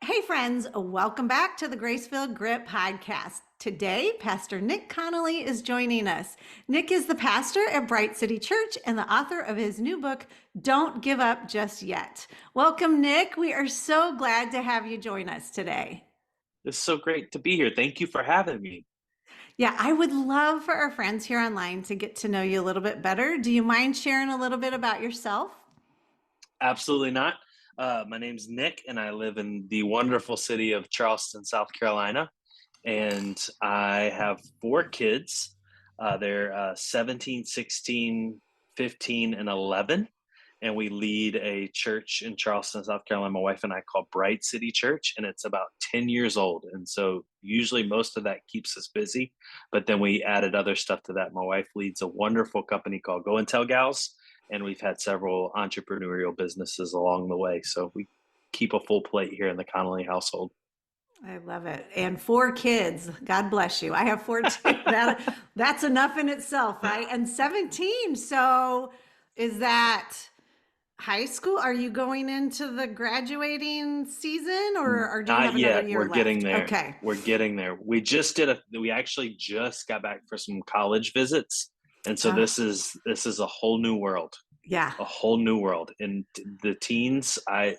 Hey, friends, welcome back to the Grace-Filled Grit podcast. Today, Pastor Nick Connolly is joining us. Nick is the pastor at Bright City Church and the author of his new book, Don't Give Up Just Yet. Welcome, Nick. We are so glad to have you join us today. It's so great to be here. Thank you for having me. Yeah, I would love for our friends here online to get to know you a little bit better. Do you mind sharing a little bit about yourself? Absolutely not. My name's Nick, and I live in the wonderful city of Charleston, South Carolina. And I have four kids. They're 17, 16, 15, and 11. And we lead a church in Charleston, South Carolina, my wife and I call Bright City Church, and it's about 10 years old. And so usually most of that keeps us busy. But then we added other stuff to that. My wife leads a wonderful company called Go and Tell Gals, and we've had several entrepreneurial businesses along the way. So we keep a full plate here in the Connolly household. I love it. And four kids. God bless you. I have four too. That's enough in itself, right? And 17. So is that high school? Are you going into the graduating season or do you Not have another yet. year We're getting left? there. Okay. We're getting there. We actually just got back for some college visits. And so Oh, this is a whole new world. yeah. A whole new world. And the teens, I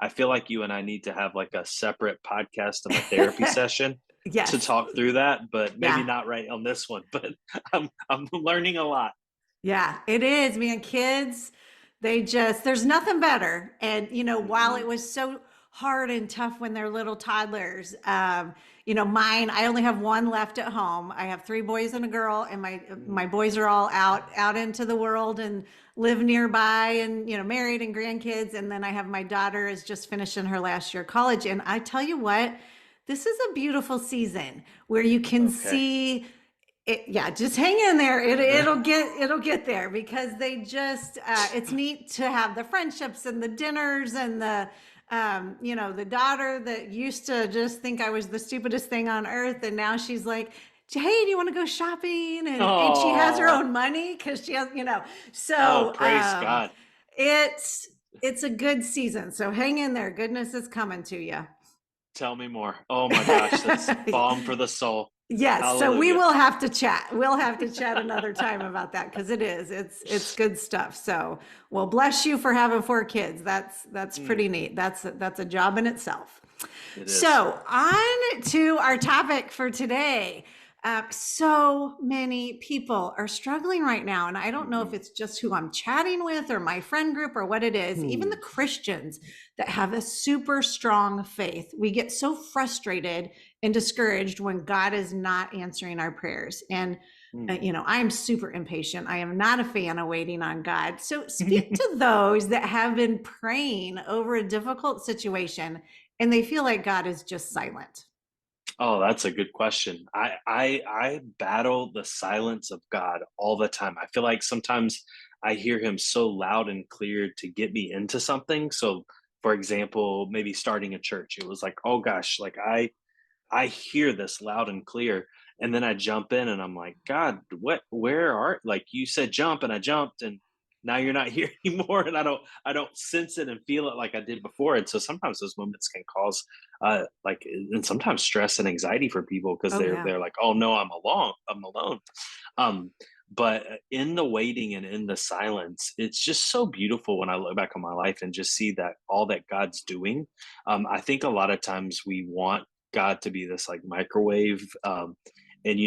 feel like you and I need to have like a separate podcast and a therapy session to Yes. talk through that, but maybe Yeah. not right on this one. But I'm learning a lot. Yeah, it is, man. Kids, there's nothing better. And, while Mhm. it was so hard and tough when they're little toddlers, mine, I only have one left at home. I have three boys and a girl, and my boys are all out into the world and live nearby and, married and grandkids. And then I have my daughter is just finishing her last year of college. And I tell you what, this is a beautiful season where you can Okay. see yeah, just hang in there. It'll get there because it's neat to have the friendships and the dinners and the daughter that used to just think I was the stupidest thing on earth, and now she's like, hey, do you want to go shopping? And she has her Oh, own money because she has, oh, so praise God. it's a good season. So hang in there. Goodness is coming to you. Tell me more. Oh my gosh, that's balm for the soul. Yes, so we Hallelujah. will have to chat. We'll have to chat another time about that because it's good stuff. So, well, bless you for having four kids. That's Mm, pretty neat. That's a job in itself. it is. So, on to our topic for today. So many people are struggling right now, and I don't know if Mhm. it's just who I'm chatting with or my friend group or what it is. Even the Hmm. Christians that have a super strong faith, we get so frustrated and discouraged when God is not answering our prayers. And Hmm. I'm super impatient. I am not a fan of waiting on God. So speak to those that have been praying over a difficult situation and they feel like God is just silent. Oh, that's a good question. I battle the silence of God all the time. I feel like sometimes I hear him so loud and clear to get me into something. So, for example, maybe starting a church, it was like, oh gosh, like I hear this loud and clear, and then I jump in and I'm like, God, where are, like you said jump and I jumped, and now you're not here anymore, and I don't sense it and feel it like I did before. And so sometimes those moments can cause like and sometimes stress and anxiety for people because Oh, they're yeah. they're like, oh no, I'm alone. Um but in the waiting and in the silence, it's just so beautiful when I look back on my life and just see that all that God's doing. I think a lot of times we want God to be this like microwave. And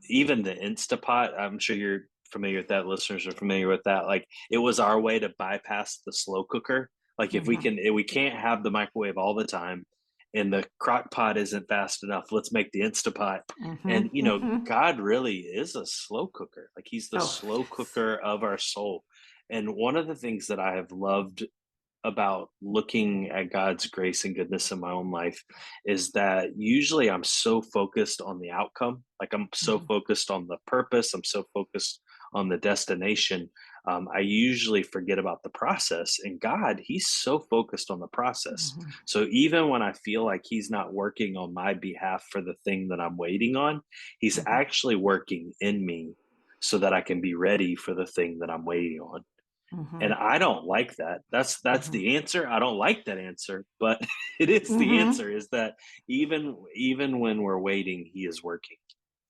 even the Instapot, I'm sure you're familiar with that. Listeners are familiar with that. Like it was our way to bypass the slow cooker. Like Hmm. if we can't have the microwave all the time and the crock pot isn't fast enough, let's make the Instapot. Hmm. And Hmm. God really is a slow cooker. Like he's the Oh, slow yes. cooker of our soul. And one of the things that I have loved about looking at God's grace and goodness in my own life is that usually I'm so focused on the outcome. Like I'm so Mhm. focused on the purpose, I'm so focused on the destination. I usually forget about the process. And God, He's so focused on the process. Mhm. So even when I feel like He's not working on my behalf for the thing that I'm waiting on, He's Mhm. actually working in me so that I can be ready for the thing that I'm waiting on. And Mhm. I don't like that. That's Mhm. the answer. I don't like that answer, but it is the Mhm. answer, is that even when we're waiting, he is working.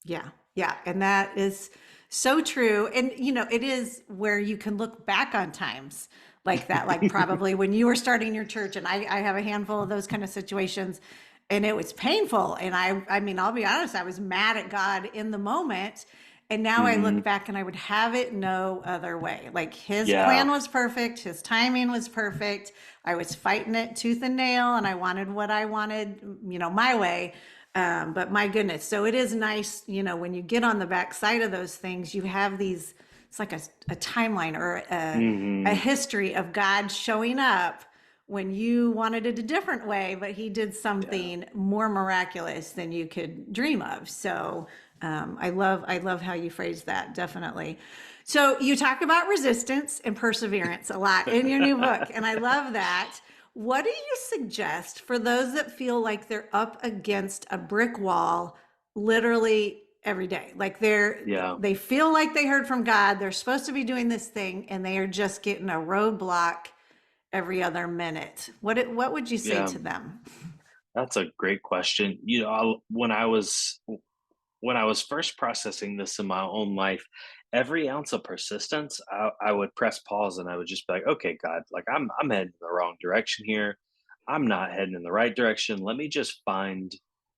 Yeah. Yeah. And that is so true. And, it is where you can look back on times like that, like probably when you were starting your church. And I have a handful of those kind of situations, and it was painful. And I mean, I'll be honest, I was mad at God in the moment. And now I look Mhm. back and I would have it no other way. Like his Yeah, plan was perfect, his timing was perfect. I was fighting it tooth and nail, and I wanted what I wanted, my way. But my goodness, so it is nice, when you get on the back side of those things, you have these, it's like a timeline or a mhm. history of God showing up when you wanted it a different way, but he did Yeah. something more miraculous than you could dream of. So I love how you phrase that, definitely. So you talk about resistance and perseverance a lot in your new book, and I love that. What do you suggest for those that feel like they're up against a brick wall literally every day? Like Yeah, they feel like they heard from God, they're supposed to be doing this thing, and they are just getting a roadblock every other minute. What would you say yeah. to them? That's a great question. When I was first processing this in my own life, every ounce of persistence, I would press pause and I would just be like, okay, God, like I'm heading in the wrong direction here. I'm not heading in the right direction. Let me just find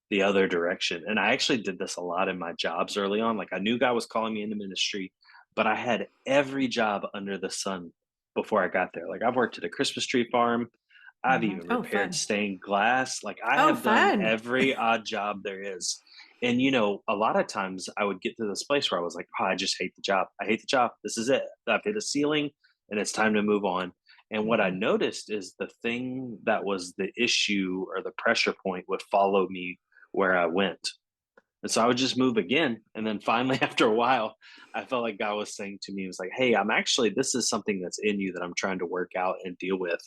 the other direction. And I actually did this a lot in my jobs early on. Like I knew God was calling me into ministry, but I had every job under the sun before I got there. Like I've worked at a Christmas tree farm. I've Hmm. even Oh, repaired fun. stained glass. Like I Oh, have done fun. every odd job there is. And a lot of times I would get to this place where I was like, oh, I just hate the job. I hate the job. This is it. I've hit a ceiling and it's time to move on. And what I Hmm. noticed is the thing that was the issue or the pressure point would follow me where I went. And so I would just move again. And then finally, after a while, I felt like God was saying to me, he was like, hey, this is something that's in you that I'm trying to work out and deal with.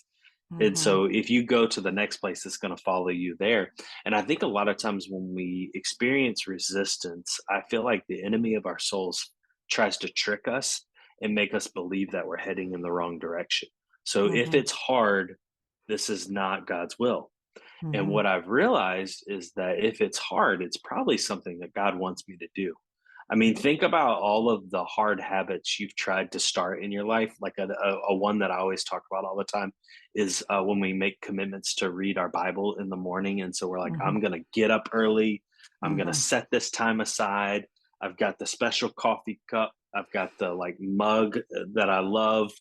And Hmm. so if you go to the next place, it's going to follow you there. And I think a lot of times when we experience resistance, I feel like the enemy of our souls tries to trick us and make us believe that we're heading in the wrong direction. So if Hmm. it's hard, this is not God's will. And Hmm. what I've realized is that if it's hard, it's probably something that God wants me to do. I mean, think about all of the hard habits you've tried to start in your life. Like a one that I always talk about all the time is when we make commitments to read our Bible in the morning. And so we're like, Hmm. I'm going to get up early. I'm going to Hmm. set this time aside. I've got the special coffee cup. I've got the like mug that I love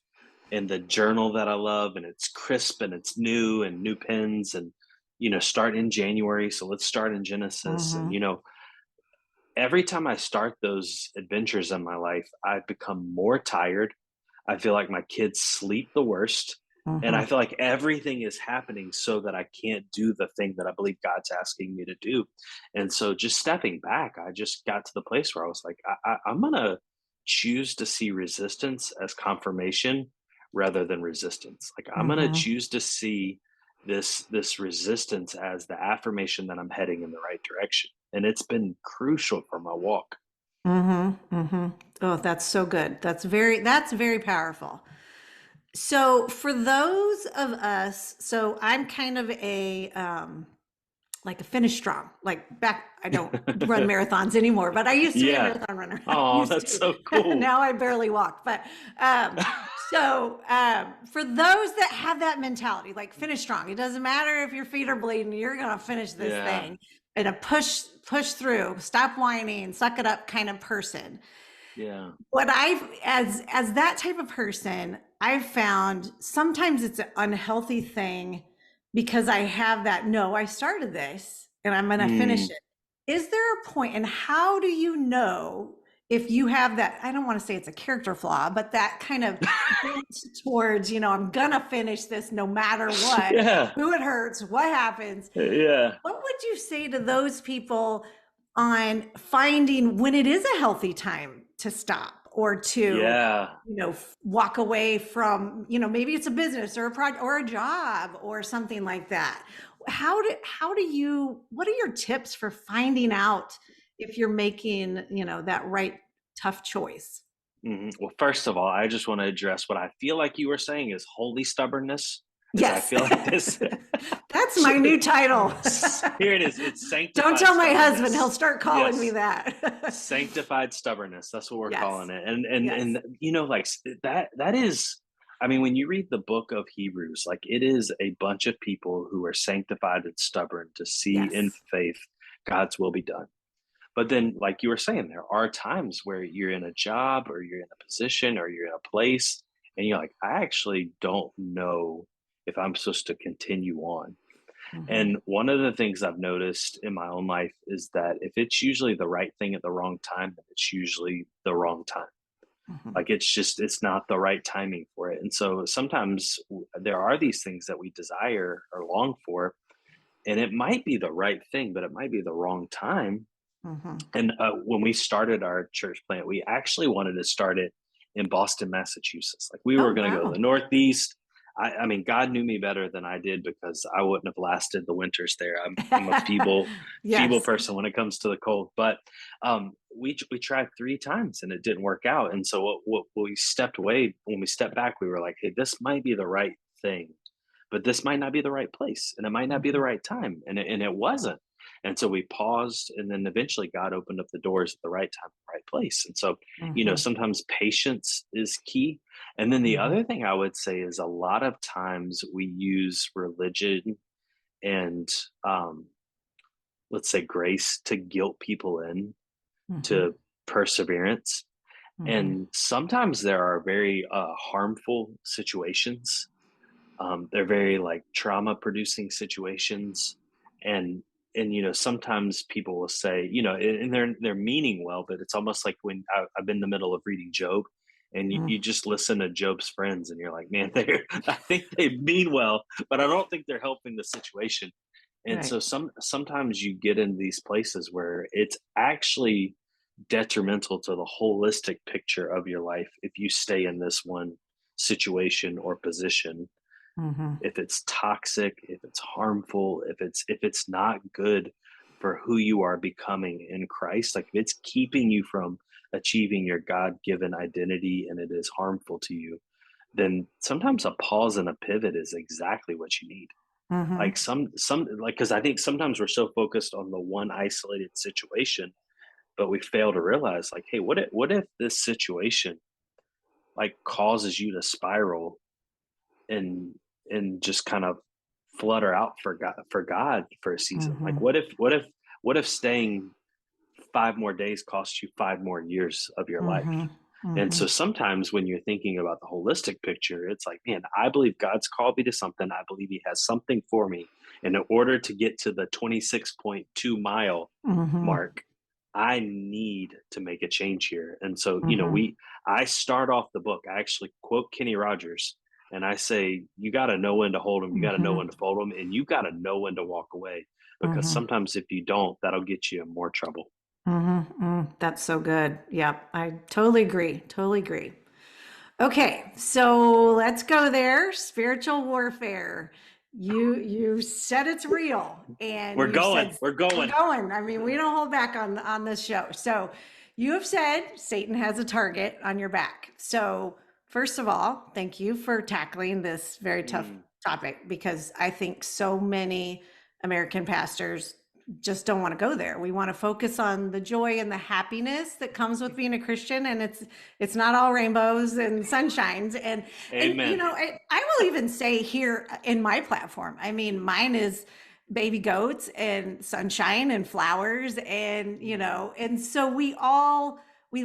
and the journal that I love. And it's crisp and it's new and new pens and, start in January. So let's start in Genesis. And, Hmm. every time I start those adventures in my life, I've become more tired. I feel like my kids sleep the worst. And Hmm. I feel like everything is happening so that I can't do the thing that I believe God's asking me to do. And so just stepping back, I just got to the place where I was like, I'm going to choose to see resistance as confirmation rather than resistance. Like I'm going to Hmm. choose to see this resistance as the affirmation that I'm heading in the right direction. And it's been crucial for my walk. Hmm. Hmm. Oh, that's so good. That's very powerful. So for those of us, so I'm kind of like a finish strong. Like back, I don't run marathons anymore, but I used to be a Yeah. marathon runner. I Oh, used that's to. so cool. Now I barely walk. But for those that have that mentality, like finish strong, it doesn't matter if your feet are bleeding, you're gonna finish this Yeah. thing. And a push through, stop whining, suck it up kind of person. Yeah. What I've as that type of person, I've found sometimes it's an unhealthy thing because I have that, no, I started this and I'm gonna finish Mm. it. Is there a point, and how do you know if you have that? I don't want to say it's a character flaw, but that kind of bent towards, I'm gonna finish this no matter what, Yeah. who it hurts, what happens. Yeah. What would you say to those people on finding when it is a healthy time to stop or to, Yeah. walk away from, maybe it's a business or a project or a job or something like that? What are your tips for finding out if you're making, that right tough choice? Well, first of all, I just want to address what I feel like you were saying is holy stubbornness, is I Yes. feel like this. That's my new title. Here it is. It's Don't sanctified tell my husband, he'll stubbornness. start calling me Yes, that. sanctified stubbornness. That's what we're calling Yes. it. And Yes. like that is. I mean, when you read the book of Hebrews, like it is a bunch of people who are sanctified and stubborn to see in Yes. faith God's will be done. But then, like you were saying, there are times where you're in a job or you're in a position or you're in a place and you're like, I actually don't know if I'm supposed to continue on. Mhm. And one of the things I've noticed in my own life is that if it's usually the right thing at the wrong time, then it's usually the wrong time. Mhm. Like it's not the right timing for it. And so sometimes there are these things that we desire or long for, and it might be the right thing, but it might be the wrong time. Mhm. And when we started our church plant, we actually wanted to start it in Boston, Massachusetts. Like we Oh, were going to go to wow. the Northeast. I mean, God knew me better than I did because I wouldn't have lasted the winters there. I'm a feeble Yes. person when it comes to the cold. But we tried 3 times and it didn't work out. And so what we stepped away when we stepped back, we were like, hey, this might be the right thing, but this might not be the right place, and it might not be the Mhm. right time, and it wasn't. And so we paused, and then eventually God opened up the doors at the right time, right place. And so, Mhm. sometimes patience is key. And then the Mhm. other thing I would say is a lot of times we use religion and, um, let's say, grace to guilt people in Mhm. to perseverance. Mhm. And sometimes there are very harmful situations. They're very like trauma producing situations, and sometimes people will say, and they're meaning well, but it's almost like when I've been in the middle of reading Job, and you Mm. just listen to Job's friends, and you're like, man, they I think they mean well, but I don't think they're helping the situation. And Right. so sometimes you get in these places where it's actually detrimental to the holistic picture of your life if you stay in this one situation or position, Mhm. if it's toxic, if it's harmful, if it's not good for who you are becoming in Christ, like if it's keeping you from achieving your God-given identity and it is harmful to you, then sometimes a pause and a pivot is exactly what you need. Mhm. Like some like because I think sometimes we're so focused on the one isolated situation, but we fail to realize like, hey, what if this situation like causes you to spiral and just kind of flutter out for God for a season. Like Mhm. what if staying 5 more days costs you 5 more years of your life? Mhm. And so Mhm. sometimes when you're thinking about the holistic picture, it's like, man, I believe God's called me to something. I believe He has something for me. And in order to get to the 26.2 mile Mhm. mark, I need to make a change here. And so, Mhm. I start off the book. I actually quote Kenny Rogers and I say, you got to know when to hold them, you got to know Mhm. when to fold them, and you got to know when to walk away. Because Mhm. sometimes if you don't, that'll get you in more trouble. Mhm. Mm. That's so good. Yep. I totally agree. Totally agree. Okay, so let's go there. Spiritual warfare. You said it's real, and We're you going, said we're we're going. going. I mean, we don't hold back on this show. So you have said Satan has a target on your back. So first of all, thank you for tackling this very tough Mm, topic because I think so many American pastors just don't want to go there. We want to focus on the joy and the happiness that comes with being a Christian, and it's not all rainbows and sunshines. And amen. I will even say here in my platform, I mean, mine is baby goats and sunshine and flowers, and Mm, and so we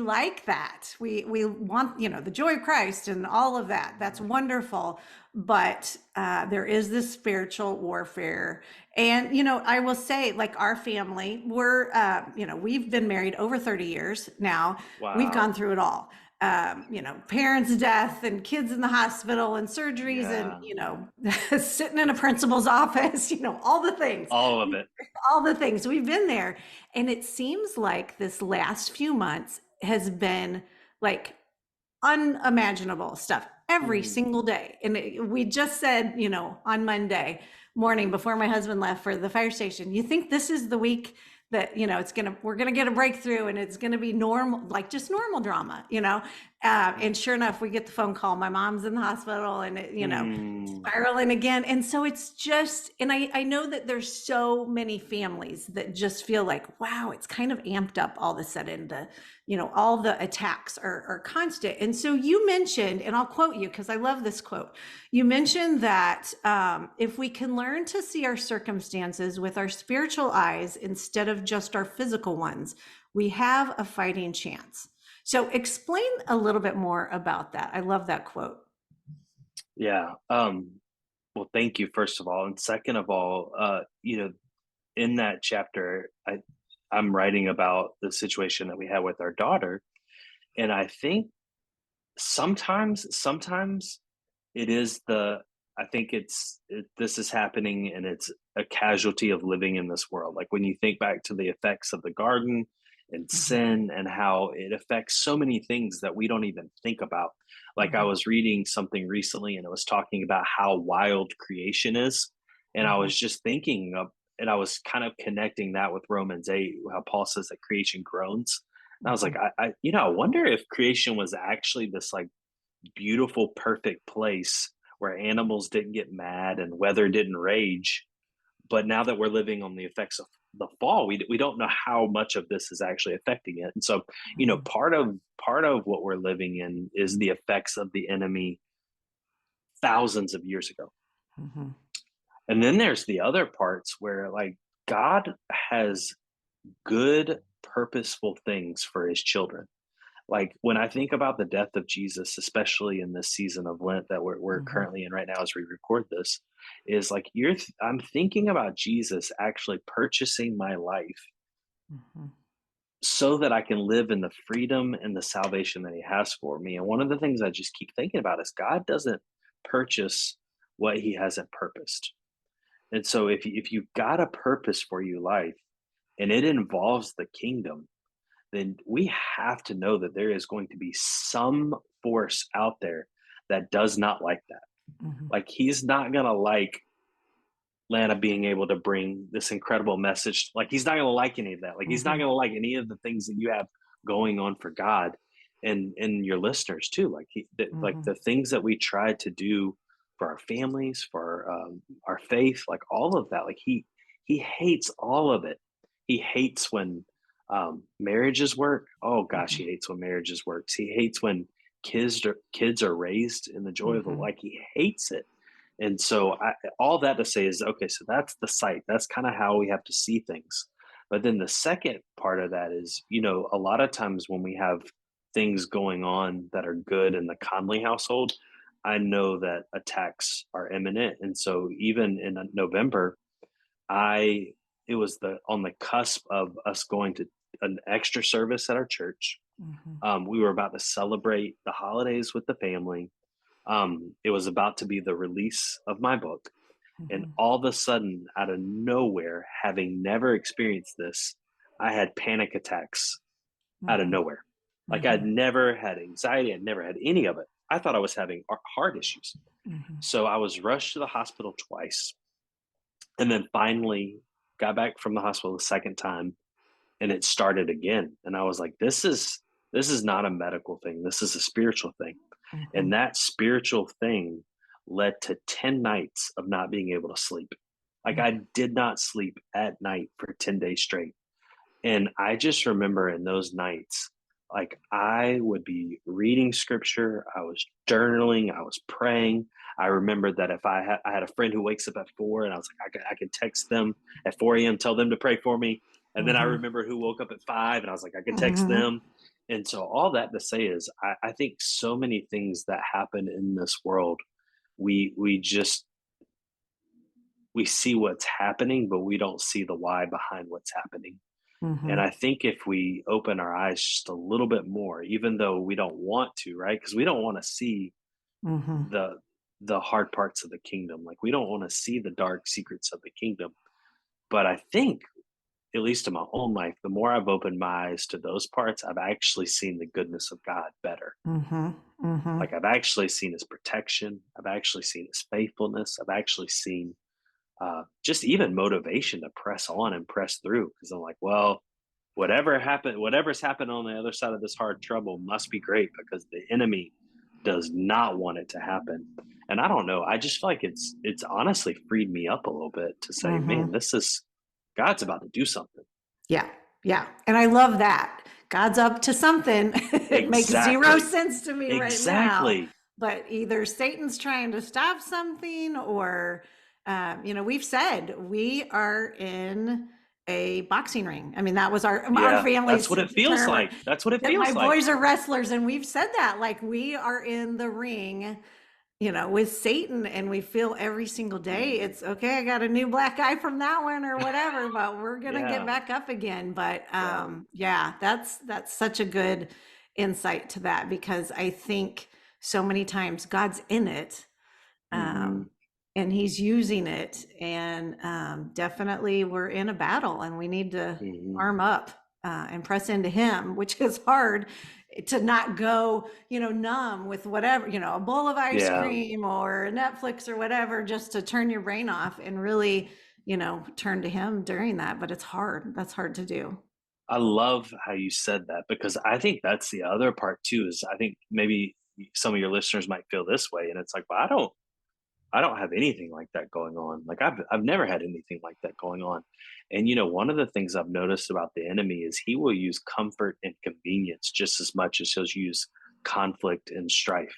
like that. We want the joy of Christ and all of that. That's wonderful. But there is this spiritual warfare. And, I will say, like our family, we've been married over 30 years now. We've wow. gone through it all. Parents' death and kids in the hospital and surgeries and, Yeah. sitting in a principal's office, all the things, All of it. all the things. We've been there. And it seems like this last few months has been like unimaginable stuff every Mm, single day. And we just said, on Monday morning before my husband left for the fire station, you think this is the week that, we're going to get a breakthrough and it's going to be normal, like just normal drama. And sure enough, we get the phone call. My mom's in the hospital and, Mm, spiraling again. And so it's just, and I know that there's so many families that just feel like, wow, it's kind of amped up all of a sudden. All the attacks are constant. And so you mentioned, and I'll quote you because I love this quote. You mentioned that if we can learn to see our circumstances with our spiritual eyes instead of just our physical ones, we have a fighting chance. So explain a little bit more about that. I love that quote. yeah. Well, thank you, first of all. And second of all, in that chapter, I'm writing about the situation that we had with our daughter. And I think sometimes it is I think this is happening and it's a casualty of living in this world. Like when you think back to the effects of the garden and Mhm, sin and how it affects so many things that we don't even think about. Like I mhm, was reading something recently and it was talking about how wild creation is. And I mhm, was just thinking of, and I was kind of connecting that with Romans 8, how Paul says that creation groans. And I was like, mhm, I wonder if creation was actually this like beautiful, perfect place where animals didn't get mad and weather didn't rage. But now that we're living on the effects of the fall, we don't know how much of this is actually affecting it. And so, mhm, part of what we're living in is the effects of the enemy thousands of years ago. mhm, And then there's the other parts where like God has good, purposeful things for his children. Like when I think about the death of Jesus, especially in this season of Lent that we're mhm, currently in right now as we record this, is like I'm thinking about Jesus actually purchasing my life mhm, so that I can live in the freedom and the salvation that he has for me. And one of the things I just keep thinking about is God doesn't purchase what he hasn't purposed. And so if you've got a purpose for your life and it involves the kingdom, then we have to know that there is going to be some force out there that does not like that. mhm, Like he's not going to like Lana being able to bring this incredible message. Like he's not going to like any of that. Like he's not mhm, going to like any of the things that you have going on for God and your listeners too. Like like mhm, the things that we try to do for our families, for our faith, like all of that. Like he hates all of it. He hates when marriages work. Oh gosh, mhm, he hates when marriages works. He hates when kids are raised in the joy of the, mhm, like he hates it. And so all that to say is, okay, so that's the sight. That's kind of how we have to see things. But then the second part of that is, a lot of times when we have things going on that are good in the Conley household, I know that attacks are imminent. And so even in November, I it was the on the cusp of us going to an extra service at our church. mhm, We were about to celebrate the holidays with the family. It was about to be the release of my book. And mhm, all of a sudden, out of nowhere, having never experienced this, I had panic attacks out of mhm, nowhere. Like I'd mhm, never had anxiety, I'd never had any of it. I thought I was having heart issues. mhm, So I was rushed to the hospital twice and then finally got back from the hospital the second time and it started again. And I was like, this is not a medical thing. This is a spiritual thing. And mhm, that spiritual thing led to 10 nights of not being able to sleep. Like mhm, I did not sleep at night for 10 days straight. And I just remember in those nights, like I would be reading scripture, I was journaling, I was praying. I remember that if I had a friend who wakes up at 4 and I was like, I could text them at 4 a.m., tell them to pray for me. And then I mhm, remember who woke up at 5 and I was like, I could text mhm, them. And so all that to say is I think so many things that happen in this world, we just we see what's happening, but we don't see the why behind what's happening. And mhm, I think if we open our eyes just a little bit more, even though we don't want to, right? Because we don't want to see mhm, the the hard parts of the kingdom. Like we don't want to see the dark secrets of the kingdom. But I think, at least in my own life, the more I've opened my eyes to those parts, I've actually seen the goodness of God better. mhm, mhm, Like I've actually seen his protection. I've actually seen his faithfulness. I've actually seen just even motivation to press on and press through. Because I'm like, well, whatever's happened on the other side of this hard trouble must be great because the enemy does not want it to happen. And I don't know, I just feel like it's honestly freed me up a little bit to say, man, Mhm. this is God's about to do something. Yeah, yeah, and I love that. God's up to something. It makes 0 Exactly. sense to me right now, Exactly. but either Satan's trying to stop something or, we've said we are in a boxing ring. I mean, that was our Yeah, that's family's what it feels term, like. That's what it that my feels like. boys are wrestlers, and we've said that, like, we are in the ring, with Satan, and we feel every single day Mhm. it's okay. I got a new black eye from that one or whatever, but we're gonna get Yeah, back up again. But yeah. yeah, that's such a good insight to that, because I think so many times God's in it, Mhm. um, and he's using it. And definitely we're in a battle and we need to Mhm. arm up and press into him, which is hard to not go, numb with whatever, a bowl of ice Yeah. cream or Netflix or whatever, just to turn your brain off and really, turn to him during that. But it's hard. That's hard to do. I love how you said that because I think that's the other part too, is I think maybe some of your listeners might feel this way and it's like, well, I don't have anything like that going on. Like I've never had anything like that going on. And one of the things I've noticed about the enemy is he will use comfort and convenience just as much as he'll use conflict and strife.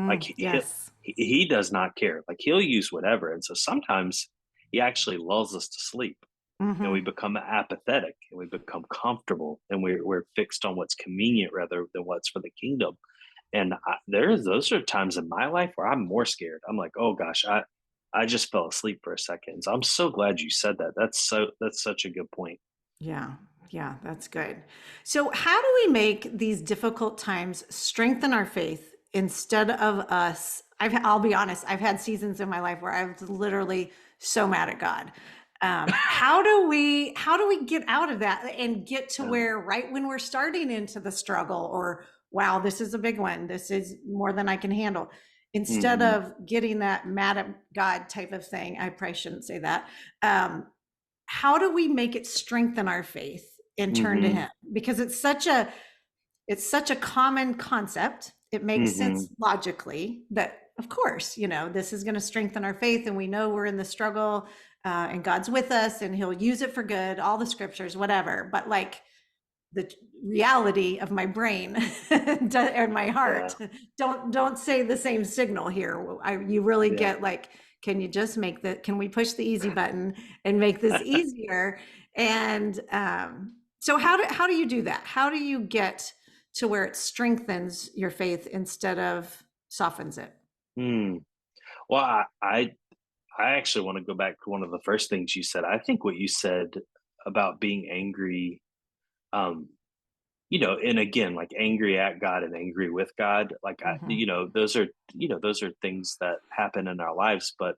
Like Yes. he does not care. Like he'll use whatever. And so sometimes he actually lulls us to sleep and we Hmm. become apathetic and we become comfortable and we're fixed on what's convenient rather than what's for the kingdom. And those are times in my life where I'm more scared. I'm like, oh gosh, I just fell asleep for a second. So I'm so glad you said that. That's such a good point. Yeah, yeah, that's good. So, how do we make these difficult times strengthen our faith instead of us? I'll be honest, I've had seasons in my life where I was literally so mad at God. How do we get out of that and get to Um, where, right when we're starting into the struggle, or wow, this is a big one, this is more than I can handle, instead mhm, of getting that mad at God type of thing? I probably shouldn't say that. Um, how do we make it strengthen our faith and turn to mhm, him? Because it's such a common concept. It makes mhm. sense logically that, of course, this is going to strengthen our faith, and we know we're in the struggle, and God's with us and he'll use it for good, all the scriptures, whatever. But like, the reality of my brain and my Yeah, heart don't say the same signal here. You really yeah. get like, can we push the easy button and make this easier? And so how do you do that? How do you get to where it strengthens your faith instead of softens it? Hmm. Well, I actually want to go back to one of the first things you said. I think what you said about being angry, um, and again, like angry at God and angry with God, like Hmm. those are things that happen in our lives. But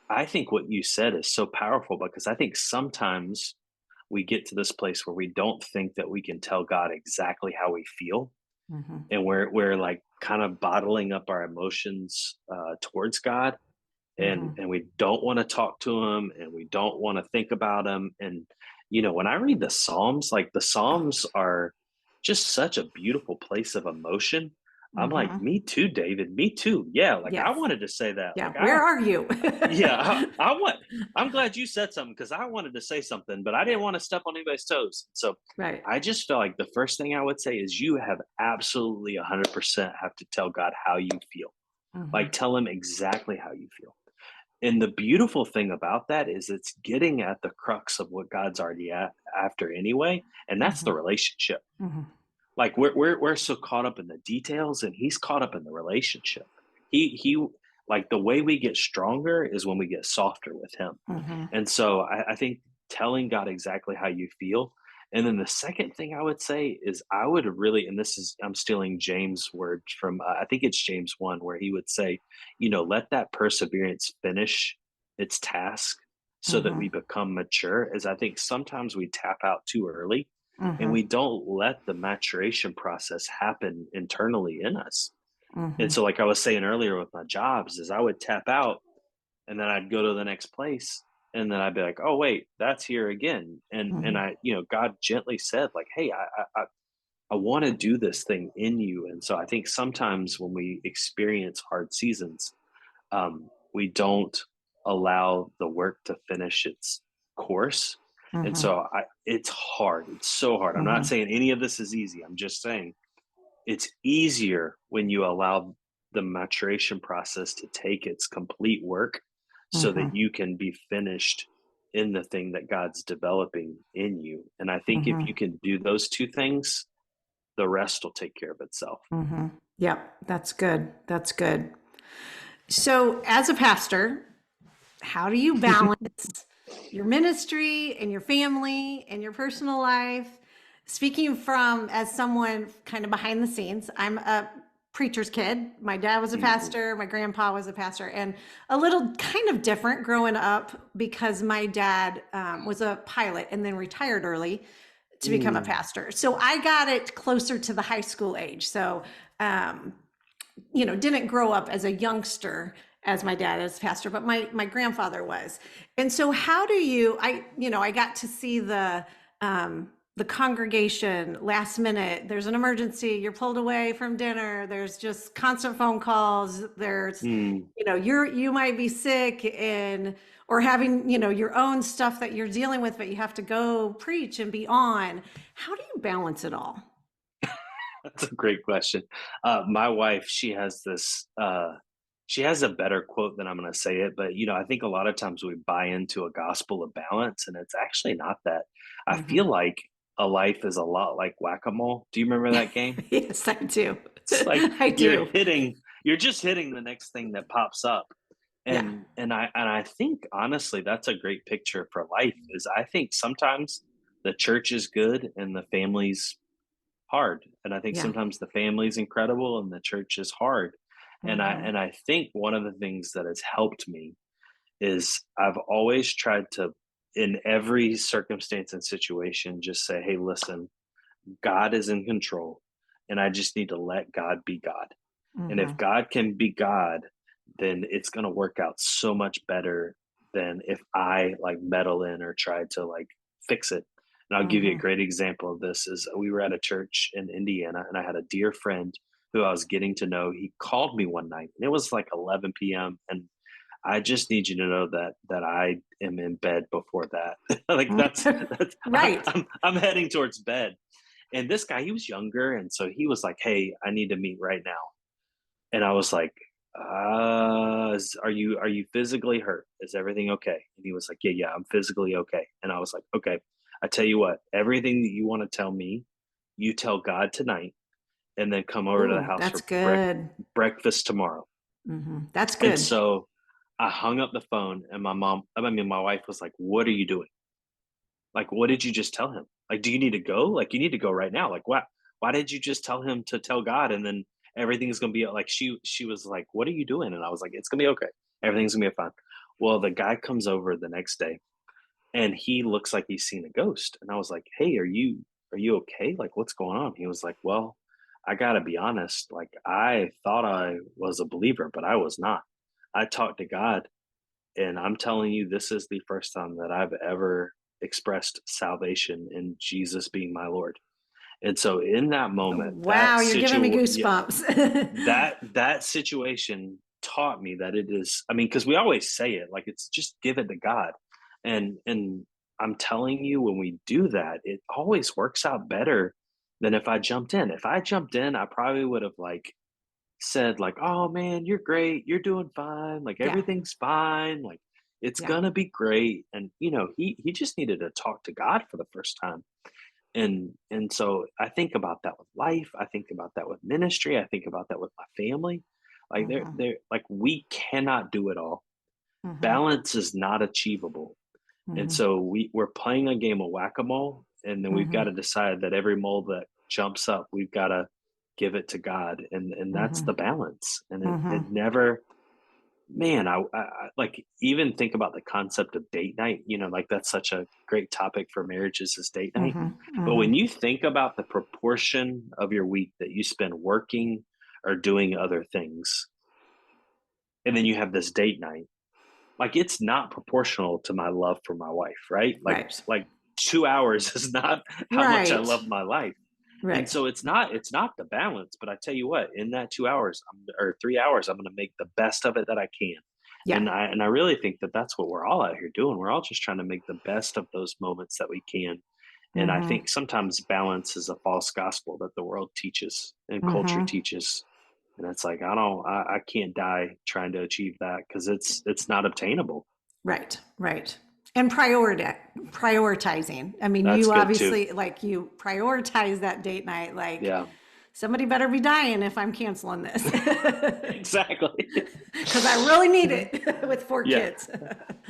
I think what you said is so powerful because I think sometimes we get to this place where we don't think that we can tell God exactly how we feel, Hmm. and we're like kind of bottling up our emotions towards God, and Hmm. and we don't want to talk to him and we don't want to think about him. And when I read the Psalms, like the Psalms are just such a beautiful place of emotion. I'm like, Hmm. me too, David, me too. Yeah, like I Yes. wanted to say that. Yeah. Like Where are you? yeah, I'm glad you said something because I wanted to say something, but I didn't want to step on anybody's toes. So Right. I just felt like the first thing I would say is you have absolutely 100% have to tell God how you feel. Like Hmm. tell him exactly how you feel. And the beautiful thing about that is it's getting at the crux of what God's already after anyway, and that's Hmm. the relationship. Hmm. Like we're so caught up in the details, and He's caught up in the relationship. He like the way we get stronger is when we get softer with Him. Hmm. And so I think telling God exactly how you feel. And then the second thing I would say is I would really, and this is, I'm stealing James' words from, I think it's James 1, where he would say, let that perseverance finish its task so that we Hmm. become mature. As I think sometimes we tap out too early and Hmm. we don't let the maturation process happen internally in us. And Hmm. so, like I was saying earlier with my jobs, is I would tap out and then I'd go to the next place. and then I'd be like, oh wait, that's here again. And Mhm. I, God gently said like, hey, I want to do this thing in you. And so I think sometimes when we experience hard seasons, we don't allow the work to finish its course. And Mhm. so it's hard. It's so hard. I'm not Mhm. saying any of this is easy. I'm just saying it's easier when you allow the maturation process to take its complete work so that Mhm. you can be finished in the thing that God's developing in you. And I think if Mhm. you can do those two things, the rest will take care of itself. Mhm. Yep, that's good. That's good. So, as a pastor, how do you balance your ministry and your family and your personal life? Speaking from as someone kind of behind the scenes, I'm a preacher's kid. My dad was a Mhm. pastor, my grandpa was a pastor, and a little kind of different growing up because my dad was a pilot and then retired early to become a Mm. pastor. So I got it closer to the high school age. So, um, didn't grow up as a youngster as my dad as pastor, but my grandfather was. And so how do you I got to see the congregation last minute. There's an emergency, you're pulled away from dinner, there's just constant phone calls, there's Mm. you might be sick and or having, your own stuff that you're dealing with, but you have to go preach and be on. How do you balance it all? That's a great question. My wife, she has a better quote than I'm going to say it, but I think a lot of times we buy into a gospel of balance, and it's actually not that. I Mhm. feel like a life is a lot like whack-a-mole. Do you remember that game? Yes, I do. It's like I do. you're just hitting the next thing that pops up. Yeah. And I think honestly that's a great picture for life is I think sometimes the church is good and the family's hard. And I think Yeah. sometimes the family's incredible and the church is hard. And I Mhm. and I think one of the things that has helped me is I've always tried to in every circumstance and situation just say, "Hey, listen, God is in control and I just need to let God be God." And if Mhm. God can be God, then it's going to work out so much better than if I like meddle in or try to like fix it. And I'll give you a Mhm. great example of this is we were at a church in Indiana and I had a dear friend who I was getting to know. He called me one night and it was like 11 p.m. and I just need you to know that I am in bed before that. Like that's Right. I'm heading towards bed. And this guy, he was younger, and so he was like, "Hey, I need to meet right now." And I was like, are you physically hurt? Is everything okay?" And he was like, "Yeah, yeah, I'm physically okay." And I was like, "Okay, I tell you what, everything that you want to tell me, you tell God tonight, and then come over to the Ooh, house that's for good. breakfast tomorrow." That's And good. so I hung up the phone, and my wife was like, "What are you doing? Like, what did you just tell him? Like, do you need to go? Like, you need to go right now. Like, why did you just tell him to tell God and then everything's gonna be like she was like, "What are you doing?" And I was like, "It's gonna be okay. Everything's gonna be fine." Well, the guy comes over the next day and he looks like he's seen a ghost. And I was like, "Hey, are you okay? Like, what's going on?" He was like, "Well, I gotta be honest, like I thought I was a believer, but I was not. I talked to God and I'm telling you, this is the first time that I've ever expressed salvation in Jesus being my Lord." And so in that moment, Wow, you're giving me goosebumps. that situation taught me that it is, I mean, because we always say it, like it's just give it to God. And I'm telling you, when we do that, it always works out better than if I jumped in. If I jumped in, I probably would have like said like, "Oh man, you're great. You're doing fine. Like Yeah. everything's fine. Like it's Yeah. gonna be great." And he just needed to talk to God for the first time. And so I think about that with life. I think about that with ministry. I think about that with my family. Like Mhm. they're like we cannot do it all. Mhm. Balance is not achievable. And Mhm. so we're playing a game of whack-a-mole, and then we've got to Mhm. decide that every mole that jumps up, we've got to give it to God, and that's the Mhm. balance. And it Mhm. never, man, like even think about the concept of date night. Like that's such a great topic for marriages is date night. Mhm. But Mhm. when you think about the proportion of your week that you spend working or doing other things, and then you have this date night, like it's not proportional to my love for my wife, right? Right. Like 2 hours is not how much I Right. love my life. And Right. so it's not the balance, but I tell you what, in that 2 hours or 3 hours, I'm going to make the best of it that I can. Yeah. And I really think that that's what we're all out here doing. We're all just trying to make the best of those moments that we can. And I Mm-hmm. think sometimes balance is a false gospel that the world teaches and culture Mm-hmm. teaches. And it's like I can't die trying to achieve that because it's not obtainable. Right. Right. And prioritizing. I mean, That's you good too. obviously like you prioritize that date night. Like Yeah, somebody better be dying if I'm canceling this exactly. because I really need it with four Yeah, kids.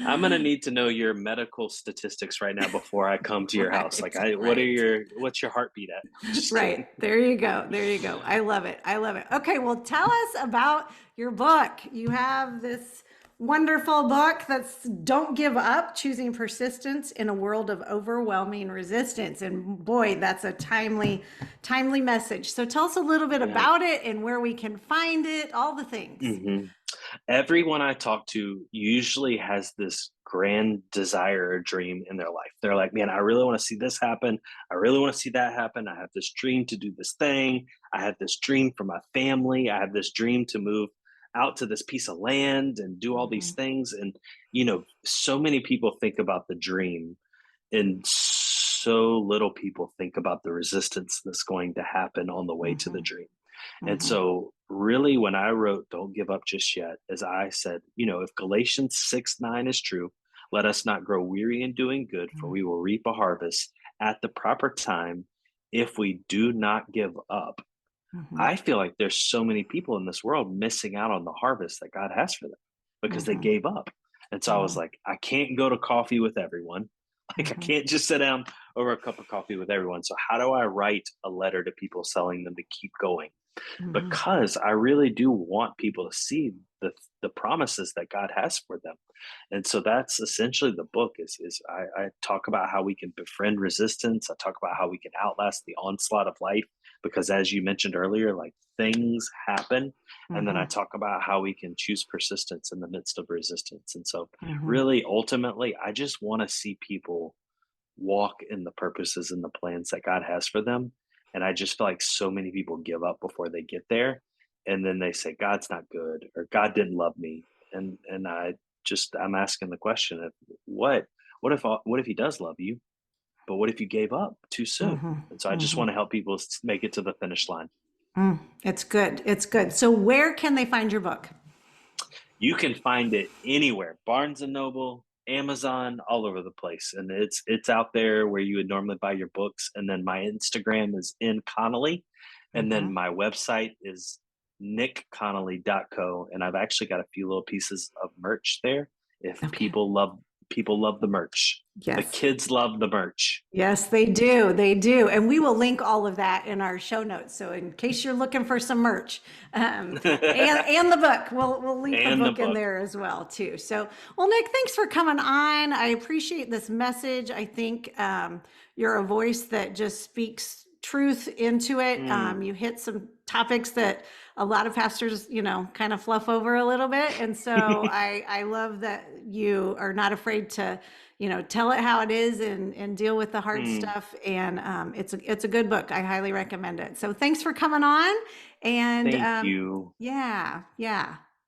I'm gonna need to know your medical statistics right now before I come to your house. Like, Right. I what are Right. what's your heartbeat at? Just kidding. Right. There you go. There you go. I love it. I love it. Okay. Well, tell us about your book. You have this wonderful book that's Don't Give Up, Choosing Persistence in a World of Overwhelming Resistance. And boy, that's a timely message. So tell us a little bit Yeah. about it and where we can find it, all the things. hmm Everyone I talk to usually has this grand desire or dream in their life. They're like, man, I really want to see this happen. I really want to see that happen. I have this dream to do this thing. I have this dream for my family. I have this dream to move out to this piece of land and do all these Mhm. things. And, so many people think about the dream, and so little people think about the resistance that's going to happen on the way to the Mhm. dream. And Mhm. so, really, when I wrote Don't Give Up Just Yet, as I said, if Galatians 6:9 is true, let us not grow weary in doing good, for we will reap a harvest at the proper time if we do not give up. Mhm. I feel like there's so many people in this world missing out on the harvest that God has for them because they Mhm. gave up. And so I was Mhm. like, I can't go to coffee with everyone. Like, I Mhm. can't just sit down over a cup of coffee with everyone. So, how do I write a letter to people telling them to keep going? Mhm. Because I really do want people to see the promises that God has for them. And so that's essentially the book is I talk about how we can befriend resistance. I talk about how we can outlast the onslaught of life because as you mentioned earlier, like things happen. And then I Mhm. talk about how we can choose persistence in the midst of resistance. And so Mhm. really ultimately I just want to see people walk in the purposes and the plans that God has for them. And I just feel like so many people give up before they get there. And then they say, God's not good or God didn't love me. And I'm asking the question of what if he does love you, but what if you gave up too soon? Mhm. And so I just Mhm. want to help people make it to the finish line. It's good. It's good. So where can they find your book? You can find it anywhere, Barnes and Noble, Amazon, all over the place, and it's out there where you would normally buy your books. And then my Instagram is in Connolly, and then Mhm. my website is nickconnolly.co. And I've actually got a few little pieces of merch there. If Okay. people love the merch, the Yes. kids love the merch. Yes, they do. They do. And we will link all of that in our show notes. So in case you're looking for some merch, and the book, we'll link the And the book in book. there as well too. So, well, Nick, thanks for coming on. I appreciate this message. I think you're a voice that just speaks truth into it. Mm, You hit some topics that a lot of pastors, kind of fluff over a little bit. And so I love that you are not afraid to tell it how it is and deal with the hard mm. stuff. And it's a good book. I highly recommend it. So thanks for coming on. And Thank you. yeah, yeah.